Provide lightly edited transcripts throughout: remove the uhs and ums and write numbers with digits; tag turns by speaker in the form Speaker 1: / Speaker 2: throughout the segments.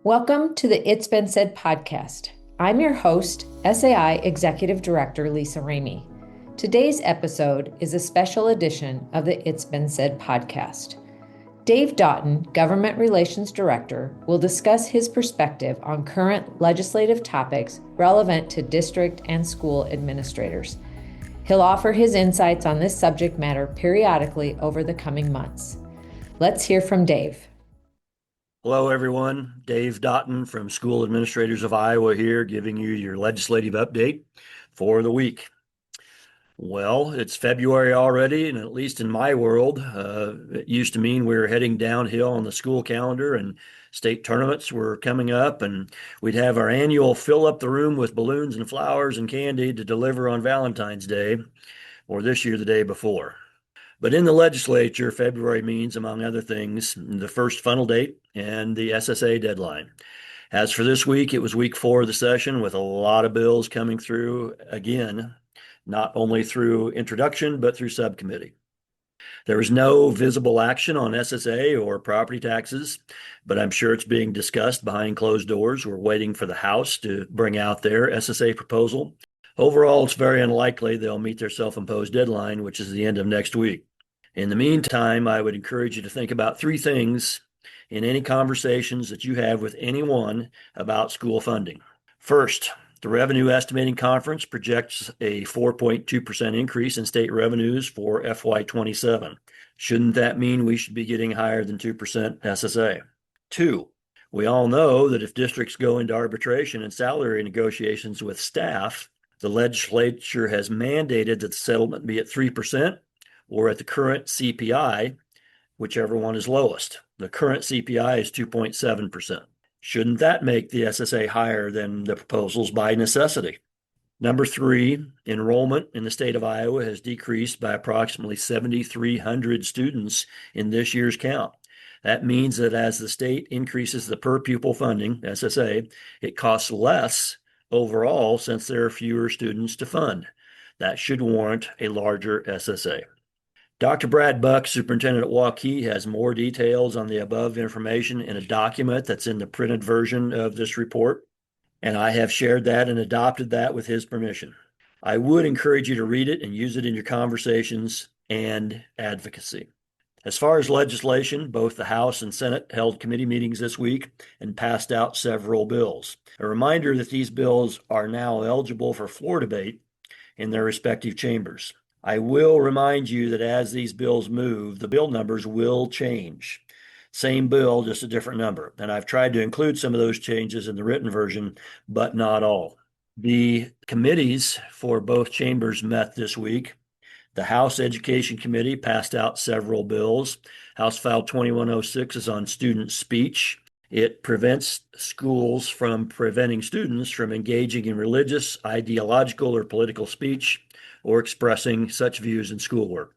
Speaker 1: Welcome to the It's Been Said podcast. I'm your host, SAI Executive Director Lisa Ramey. Today's episode is a special edition of the It's Been Said podcast. Dave Daughton, Government Relations Director, will discuss his perspective on current legislative topics relevant to district and school administrators. He'll offer his insights on this subject matter periodically over the coming months. Let's hear from Dave.
Speaker 2: Hello, everyone. Dave Daughton from School Administrators of Iowa here, giving you your legislative update for the week. Well, it's February already, and at least in my world, it used to mean we were heading downhill on the school calendar and state tournaments were coming up, and we'd have our annual fill up the room with balloons and flowers and candy to deliver on Valentine's Day, or this year, the day before. But in the legislature, February means, among other things, the first funnel date and the SSA deadline. As for this week, it was week 4 of the session with a lot of bills coming through again, not only through introduction, but through subcommittee. There was no visible action on SSA or property taxes, but I'm sure it's being discussed behind closed doors. We're waiting for the House to bring out their SSA proposal. Overall, it's very unlikely they'll meet their self-imposed deadline, which is the end of next week. In the meantime, I would encourage you to think about 3 things in any conversations that you have with anyone about school funding. First, the Revenue Estimating Conference projects a 4.2% increase in state revenues for FY27. Shouldn't that mean we should be getting higher than 2% SSA? 2, we all know that if districts go into arbitration and salary negotiations with staff, the legislature has mandated that the settlement be at 3%. Or at the current CPI, whichever one is lowest. The current CPI is 2.7%. Shouldn't that make the SSA higher than the proposals by necessity? Number 3, enrollment in the state of Iowa has decreased by approximately 7,300 students in this year's count. That means that as the state increases the per pupil funding, SSA, it costs less overall since there are fewer students to fund. That should warrant a larger SSA. Dr. Brad Buck, Superintendent at Waukee, has more details on the above information in a document that's in the printed version of this report, and I have shared that and adopted that with his permission. I would encourage you to read it and use it in your conversations and advocacy. As far as legislation, both the House and Senate held committee meetings this week and passed out several bills. A reminder that these bills are now eligible for floor debate in their respective chambers. I will remind you that as these bills move, the bill numbers will change. Same bill, just a different number. And I've tried to include some of those changes in the written version, but not all. The committees for both chambers met this week. The House Education Committee passed out several bills. House File 2106 is on student speech. It prevents schools from preventing students from engaging in religious, ideological, or political speech or expressing such views in schoolwork,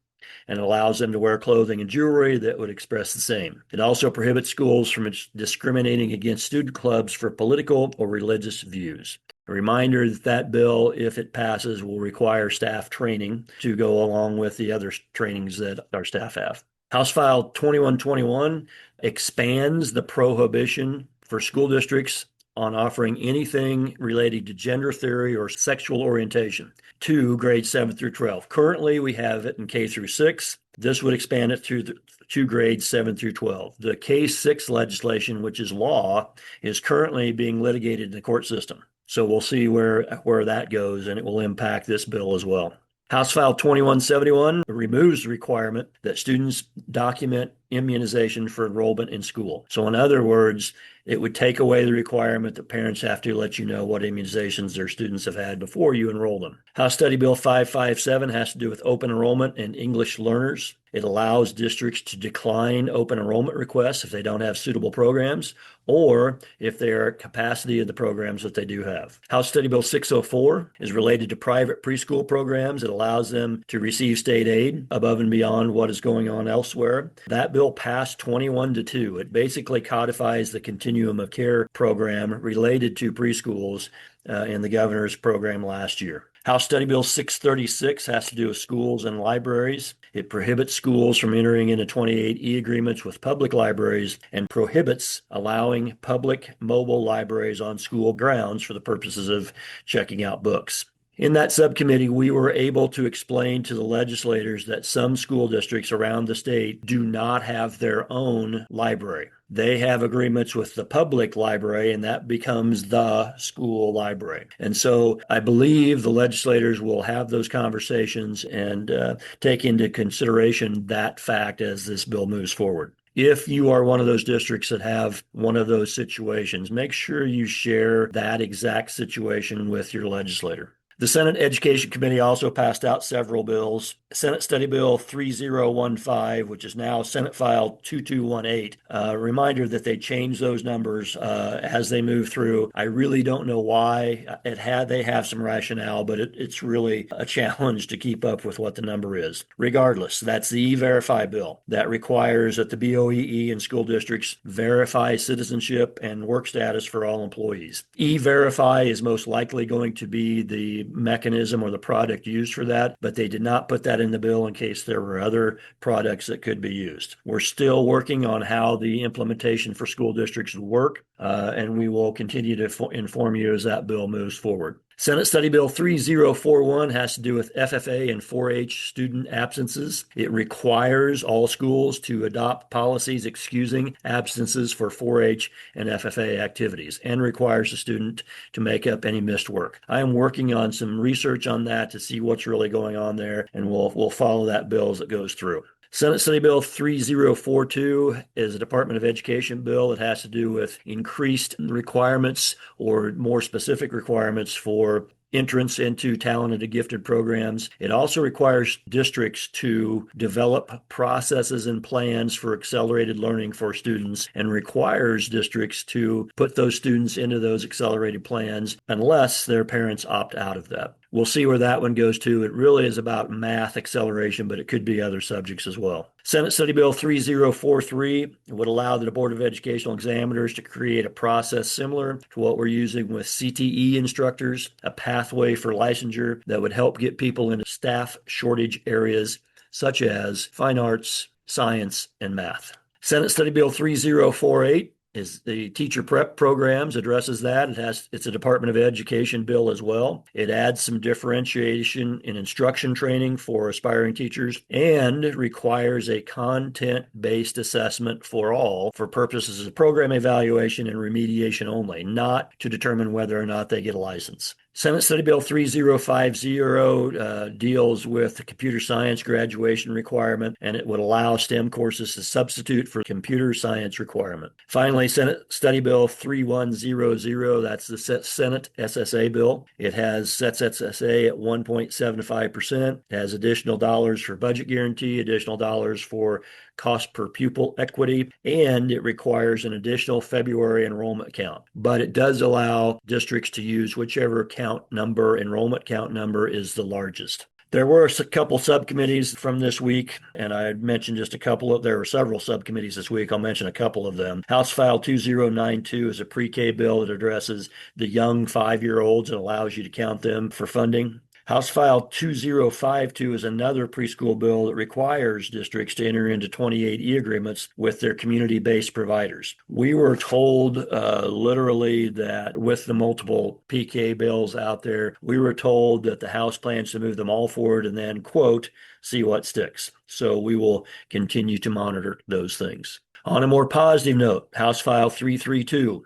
Speaker 2: and allows them to wear clothing and jewelry that would express the same. It also prohibits schools from discriminating against student clubs for political or religious views. A reminder that that bill, if it passes, will require staff training to go along with the other trainings that our staff have. House File 2121 expands the prohibition for school districts on offering anything related to gender theory or sexual orientation to grades 7 through 12. Currently, we have it in K through 6. This would expand it to grades 7 through 12. The K-6 legislation, which is law, is currently being litigated in the court system. So we'll see where that goes, and it will impact this bill as well. House File 2171 removes the requirement that students document immunization for enrollment in school. So in other words, it would take away the requirement that parents have to let you know what immunizations their students have had before you enroll them. House Study Bill 557 has to do with open enrollment and English learners. It allows districts to decline open enrollment requests if they don't have suitable programs or if they are at capacity of the programs that they do have. House Study Bill 604 is related to private preschool programs. It allows them to receive state aid above and beyond what is going on elsewhere. That bill passed 21-2. It basically codifies the continuum of care program related to preschools in the governor's program last year. House Study Bill 636 has to do with schools and libraries. It prohibits schools from entering into 28E agreements with public libraries and prohibits allowing public mobile libraries on school grounds for the purposes of checking out books. In that subcommittee, we were able to explain to the legislators that some school districts around the state do not have their own library. They have agreements with the public library, and that becomes the school library. And so I believe the legislators will have those conversations and take into consideration that fact as this bill moves forward. If you are one of those districts that have one of those situations, make sure you share that exact situation with your legislator. The Senate Education Committee also passed out several bills. Senate Study Bill 3015, which is now Senate File 2218. Reminder that they changed those numbers as they move through. I really don't know why. They have some rationale, but it's really a challenge to keep up with what the number is. Regardless, that's the E-Verify bill that requires that the BOEE and school districts verify citizenship and work status for all employees. E-Verify is most likely going to be the mechanism or the product used for that, but they did not put that in the bill in case there were other products that could be used. We're still working on how the implementation for school districts would work, and we will continue to inform you as that bill moves forward. Senate Study Bill 3041 has to do with FFA and 4-H student absences. It requires all schools to adopt policies excusing absences for 4-H and FFA activities and requires the student to make up any missed work. I am working on some research on that to see what's really going on there, and we'll follow that bill as it goes through. Senate Study Bill 3042 is a Department of Education bill that has to do with increased requirements or more specific requirements for entrance into talented and gifted programs. It also requires districts to develop processes and plans for accelerated learning for students and requires districts to put those students into those accelerated plans unless their parents opt out of that. We'll see where that one goes to. It really is about math acceleration, but it could be other subjects as well. Senate Study Bill 3043 would allow the Board of Educational Examiners to create a process similar to what we're using with CTE instructors, a pathway for licensure that would help get people into staff shortage areas such as fine arts, science, and math. Senate Study Bill 3048 is the teacher prep programs, addresses that. It's a Department of Education bill as well. It adds some differentiation in instruction training for aspiring teachers and requires a content-based assessment for all for purposes of program evaluation and remediation only, not to determine whether or not they get a license. Senate Study Bill 3050 deals with the computer science graduation requirement, and it would allow STEM courses to substitute for computer science requirement. Finally, Senate Study Bill 3100, that's the Senate SSA bill. It sets SSA at 1.75%, has additional dollars for budget guarantee, additional dollars for cost per pupil equity, and it requires an additional February enrollment count. But it does allow districts to use whichever enrollment count number is the largest. There were a couple subcommittees from this week, and I mentioned just a couple there were several subcommittees this week. I'll mention a couple of them. House File 2092 is a pre-K bill that addresses the young 5-year-olds and allows you to count them for funding. House File 2052 is another preschool bill that requires districts to enter into 28E agreements with their community-based providers. We were told literally that with the multiple PK bills out there, we were told that the House plans to move them all forward and then, quote, see what sticks. So we will continue to monitor those things. On a more positive note, House File 332,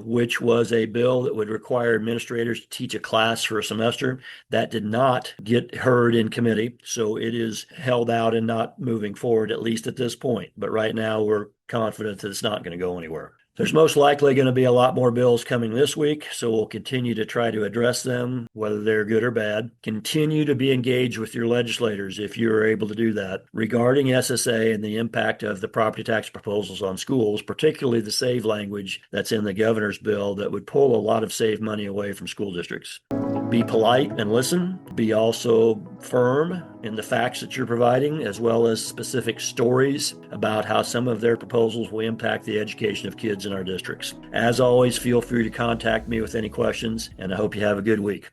Speaker 2: which was a bill that would require administrators to teach a class for a semester, that did not get heard in committee. So it is held out and not moving forward, at least at this point. But right now, we're confident that it's not going to go anywhere. There's most likely going to be a lot more bills coming this week, so we'll continue to try to address them, whether they're good or bad. Continue to be engaged with your legislators if you're able to do that regarding SSA and the impact of the property tax proposals on schools, particularly the SAVE language that's in the governor's bill that would pull a lot of SAVE money away from school districts. Be polite and listen. Be also firm in the facts that you're providing, as well as specific stories about how some of their proposals will impact the education of kids in our districts. As always, feel free to contact me with any questions, and I hope you have a good week.